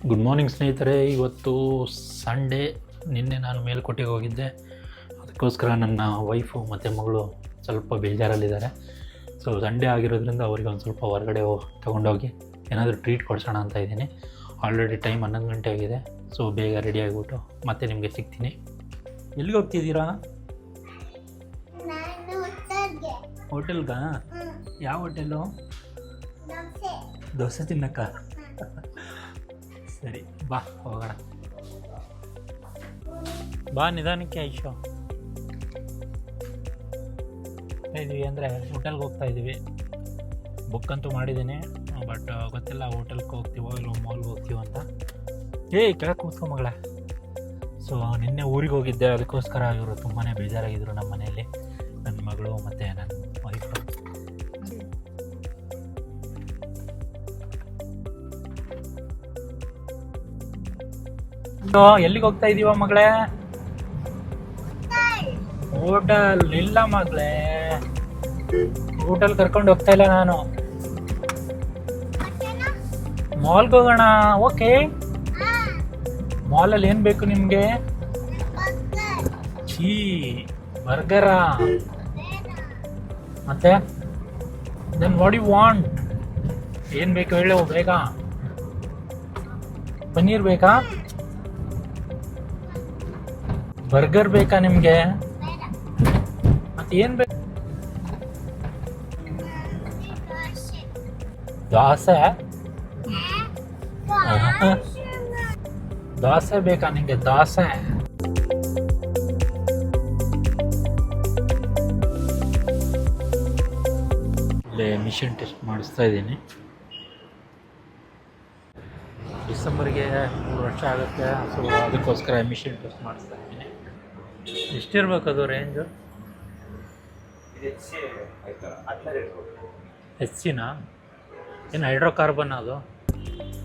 Good morning ಸ್ನೇಹಿತರೆ. ಇವತ್ತು Sunday. ನಿನ್ನೆ ನಾನು ಮೇಲ್ಕೋಟೆಗೆ ಹೋಗಿದ್ದೆ. ಅದಕ್ಕೋಸ್ಕರ ನನ್ನ ವೈಫು ಮತ್ತು ಮಗಳು ಸ್ವಲ್ಪ ಬೇಜಾರಲ್ಲಿದ್ದಾರೆ. ಸೊ ಸಂಡೇ ಆಗಿರೋದ್ರಿಂದ ಅವ್ರಿಗೆ ಒಂದು ಸ್ವಲ್ಪ ಹೊರಗಡೆ ತೊಗೊಂಡೋಗಿ ಏನಾದರೂ ಟ್ರೀಟ್ ಕೊಡ್ಸೋಣ ಅಂತ ಇದ್ದೀನಿ. ಆಲ್ರೆಡಿ ಟೈಮ್ 11 ಗಂಟೆ ಆಗಿದೆ. ಸೊ ಬೇಗ ರೆಡಿ ಆಗಿಬಿಟ್ಟು ಮತ್ತೆ ನಿಮಗೆ ಸಿಗ್ತೀನಿ. ಎಲ್ಲಿಗೆ ಹೋಗ್ತಿದ್ದೀರಾ? ಹೋಟೆಲ್ಗಾ? ಯಾವ ಹೋಟೆಲು? ದೋಸೆ ತಿನ್ನಕ್ಕ? ಸರಿ ಬಾ ಹೋಗೋಣ. ಬಾ ನಿಧಾನಕ್ಕೆ ಐಶೋ. ಇದ್ದೀವಿ ಅಂದರೆ ಹೋಟೆಲ್ಗೆ ಹೋಗ್ತಾ ಇದ್ದೀವಿ. ಬುಕ್ ಅಂತೂ ಮಾಡಿದ್ದೀನಿ, ಬಟ್ ಗೊತ್ತಿಲ್ಲ ಹೋಟೆಲ್ಗೆ ಹೋಗ್ತೀವೋ ಇಲ್ಲ ಮಾಲ್ಗೆ ಹೋಗ್ತೀವೋ ಅಂತ. ಕೆಳಗೆ ಕೂತ್ಕೊ ಮಗಳ. ಸೊ ನಿನ್ನೆ ಊರಿಗೆ ಹೋಗಿದ್ದೆ, ಅದಕ್ಕೋಸ್ಕರ ಇವರು ತುಂಬಾ ಬೇಜಾರಾಗಿದ್ದರು ನಮ್ಮ ಮನೆಯಲ್ಲಿ, ನನ್ನ ಮಗಳು ಮತ್ತು ನನ್ನ ವೈಫು. ಎಲ್ಲಿಗೆ ಹೋಗ್ತಾ ಇದೀವ ಮಗಳೇ? ಹೋಟೆಲ್ ಇಲ್ಲ ಮಗಳೇ, ಹೋಟೆಲ್ ಕರ್ಕೊಂಡು ಹೋಗ್ತಾ ಇಲ್ಲ ನಾನು. ಮಾಲ್ಗೆ ಹೋಗೋಣ. ಓಕೆ, ಮಾಲಲ್ಲಿ ಏನು ಬೇಕು ನಿಮಗೆ? ಚೀ ಬರ್ಗರಾ? ಮತ್ತೆ ದೆನ್ ವಾಟ್ ಯು ವಾಂಟ್? ಏನು ಬೇಕು ಹೇಳು ಬೇಗ. ಪನ್ನೀರ್ ಬೇಕಾ? ಬರ್ಗರ್ ಬೇಕಾ ನಿಮಗೆ? ಮತ್ತೆ ಏನು ಬೇಕು? ದೋಸೆ? ದೋಸೆ ಬೇಕಾ ನಿಮಗೆ? ದೋಸೆ ಇಲ್ಲೇ ಮಿಷನ್ ಟೆಸ್ಟ್ ಮಾಡಿಸ್ತಾ ಇದ್ದೀನಿ. ಡಿಸೆಂಬರ್ಗೆ 3 ವರ್ಷ ಆಗುತ್ತೆ. ಸೊ ಅದಕ್ಕೋಸ್ಕರ ಮಿಷನ್ ಟೆಸ್ಟ್ ಮಾಡಿಸ್ತಾ ಇದ್ದೀನಿ. ಎಷ್ಟಿರ್ಬೇಕು ಅದು ರೇಂಜು? ಹೆಚ್ಚಿನ ಏನು ಹೈಡ್ರೋಕಾರ್ಬನ್ ಅದು?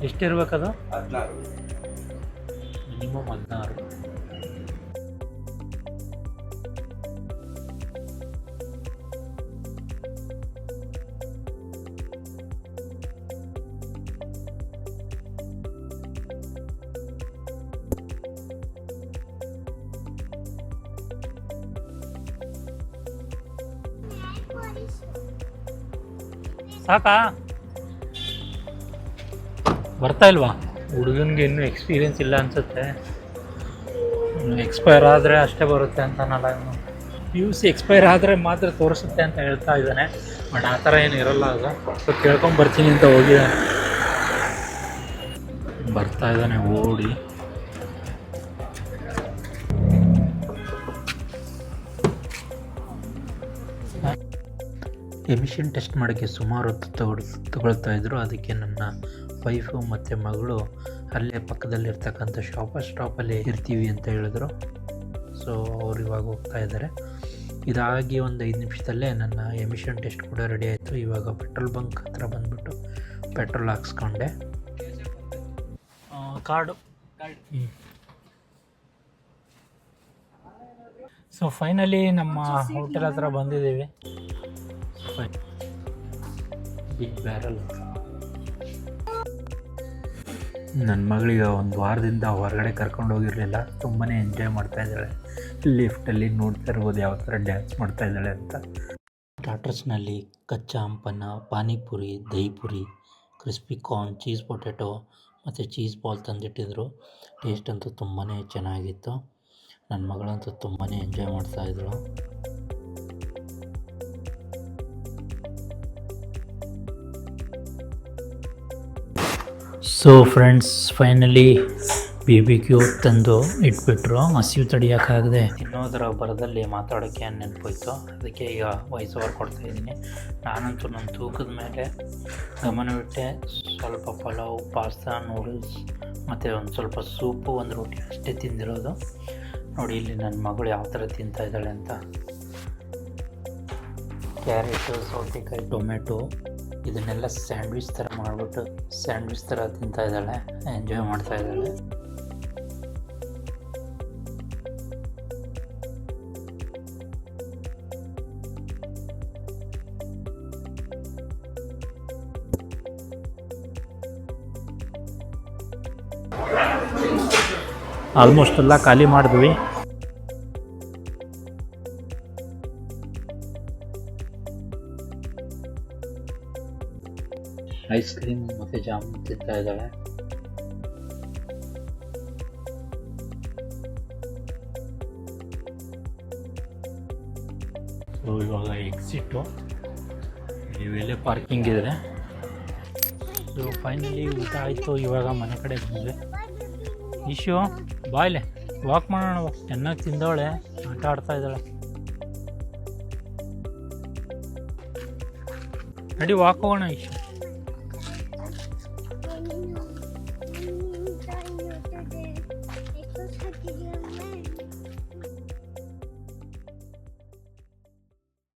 ಎಷ್ಟಿರ್ಬೇಕದು? ಮಿನಿಮಮ್ 16. ಸಾಕಾ? ಬರ್ತಾ ಇಲ್ವಾ? ಹುಡುಗನಿಗೆ ಇನ್ನೂ ಎಕ್ಸ್ಪೀರಿಯೆನ್ಸ್ ಇಲ್ಲ ಅನಿಸುತ್ತೆ. ಎಕ್ಸ್ಪೈರ್ ಆದರೆ ಅಷ್ಟೇ ಬರುತ್ತೆ ಅಂತನಲ್ಲ. ಇನ್ನು PUC ಎಕ್ಸ್ಪೈರ್ ಆದರೆ ಮಾತ್ರ ತೋರಿಸುತ್ತೆ ಅಂತ ಹೇಳ್ತಾ ಇದ್ದಾನೆ. ಬಟ್ ಆ ಥರ ಏನು ಇರೋಲ್ಲ. ಅದು ಸೊ ಕೇಳ್ಕೊಂಬರ್ತೀನಿ ಅಂತ ಹೋಗಿದ್ದಾನೆ. ಬರ್ತಾ ಇದ್ದಾನೆ ಓಡಿ. ಎಮಿಷನ್ ಟೆಸ್ಟ್ ಮಾಡೋಕ್ಕೆ ಸುಮಾರು ಹೊತ್ತು ತಗೊಳ್ತಾ ಇದ್ರು. ಅದಕ್ಕೆ ನನ್ನ ವೈಫು ಮತ್ತು ಮಗಳು ಅಲ್ಲೇ ಪಕ್ಕದಲ್ಲಿರ್ತಕ್ಕಂಥ ಸ್ಟಾಪಲ್ಲಿ ಇರ್ತೀವಿ ಅಂತ ಹೇಳಿದ್ರು. ಸೊ ಅವ್ರು ಇವಾಗ ಹೋಗ್ತಾ ಇದ್ದಾರೆ. ಇದಾಗಿ ಒಂದು 5 ನಿಮಿಷದಲ್ಲೇ ನನ್ನ ಎಮಿಷನ್ ಟೆಸ್ಟ್ ಕೂಡ ರೆಡಿ ಆಯಿತು. ಇವಾಗ ಪೆಟ್ರೋಲ್ ಬಂಕ್ ಹತ್ರ ಬಂದುಬಿಟ್ಟು ಪೆಟ್ರೋಲ್ ಹಾಕ್ಸ್ಕೊಂಡೆ. ಕಾರ್ಡು. ಸೊ ಫೈನಲಿ ನಮ್ಮ ಹೋಟೆಲ್ ಹತ್ರ ಬಂದಿದ್ದೀವಿ. Big barrel. ನನ್ನ ಮಗಳಿಗೆ ಒಂದು ವಾರದಿಂದ ಹೊರಗಡೆ ಕರ್ಕೊಂಡು ಹೋಗಿರಲಿಲ್ಲ. ತುಂಬಾ ಎಂಜಾಯ್ ಮಾಡ್ತಾ ಇದ್ದಾಳೆ. ಲಿಫ್ಟಲ್ಲಿ ನೋಡ್ತಾ ಇರ್ಬೋದು ಯಾವ ಥರ ಡ್ಯಾನ್ಸ್ ಮಾಡ್ತಾ ಇದ್ದಾಳೆ ಅಂತ. ಸ್ಟಾರ್ಟರ್ಸ್ನಲ್ಲಿ ಕಚ್ಚಾ ಹಂಪನ್ನ, panipuri, dahipuri, crispy corn, cheese potato ಮತ್ತು ಚೀಸ್ ಬಾಲ್ ತಂದಿಟ್ಟಿದ್ರು. ಟೇಸ್ಟ್ ಅಂತೂ ತುಂಬಾ ಚೆನ್ನಾಗಿತ್ತು. ನನ್ನ ಮಗಳಂತೂ ತುಂಬಾ ಎಂಜಾಯ್ ಮಾಡ್ತಾಯಿದ್ರು. ಸೊ ಫ್ರೆಂಡ್ಸ್, ಫೈನಲಿ BBQ ತಂದು ಇಟ್ಬಿಟ್ರು. ಹಸಿವು ತಡೆಯೋಕ್ಕಾಗದೆ ತಿನ್ನೋದರ ಬರದಲ್ಲಿ ಮಾತಾಡೋಕ್ಕೆ ನೆನಪೋಯ್ತು. ಅದಕ್ಕೆ ಈಗ ವಾಯ್ಸ್ ಓವರ್ ಕೊಡ್ತಾಯಿದ್ದೀನಿ. ನಾನಂತೂ ನನ್ನ ತೂಕದ ಮೇಲೆ ಗಮನವಿಟ್ಟೆ. ಸ್ವಲ್ಪ ಪಲಾವ್, ಪಾಸ್ತಾ, ನೂಡಲ್ಸ್ ಮತ್ತು ಒಂದು ಸ್ವಲ್ಪ ಸೂಪು, ಒಂದು ರೋಟಿ ಅಷ್ಟೇ ತಿಂದಿರೋದು. ನೋಡಿ ಇಲ್ಲಿ ನನ್ನ ಮಗಳು ಯಾವ ಥರ ತಿಂತಾಯಿದ್ದಾಳೆ ಅಂತ. ಕ್ಯಾರೆಟು, ಸೌತೆಕಾಯಿ, ಟೊಮೆಟೊ ಇದನ್ನೆಲ್ಲ ಸ್ಯಾಂಡ್ವಿಚ್ ಥರ ಮಾಡಿಬಿಟ್ಟು ಸ್ಯಾಂಡ್ವಿಚ್ ಥರ ತಿಂತಾಯಿದ್ದಾಳೆ, ಎಂಜಾಯ್ ಮಾಡ್ತಾಯಿದ್ದಾಳೆ. ಆಲ್ಮೋಸ್ಟ್ ಎಲ್ಲ ಖಾಲಿ ಮಾಡಿದ್ವಿ. ಐಸ್ ಕ್ರೀಮ್ ಮತ್ತು ಜಾಮೂನ್ ತಿಂತಾ ಇದ್ದಾಳೆ. ಸೊ ಇವಾಗ ಎಕ್ಸಿಟ್ಟು ಇವೆಲ್ಲೇ ಪಾರ್ಕಿಂಗ್ ಇದೆ. ಸೊ ಫೈನಲಿ ಊಟ ಆಯಿತು. ಇವಾಗ ಮನೆ ಕಡೆ ಬಂದರೆ ಇಶ್ಯೂ ಬಾಯ್ಲೆ ವಾಕ್ ಮಾಡೋಣ. ಚೆನ್ನಾಗಿ ತಿಂದವಳೆ, ಆಟ ಆಡ್ತಾ ಇದ್ದಾಳೆ. ನಡಿ ವಾಕ್ ಹೋಗೋಣ ಇಶ್ಯೂ.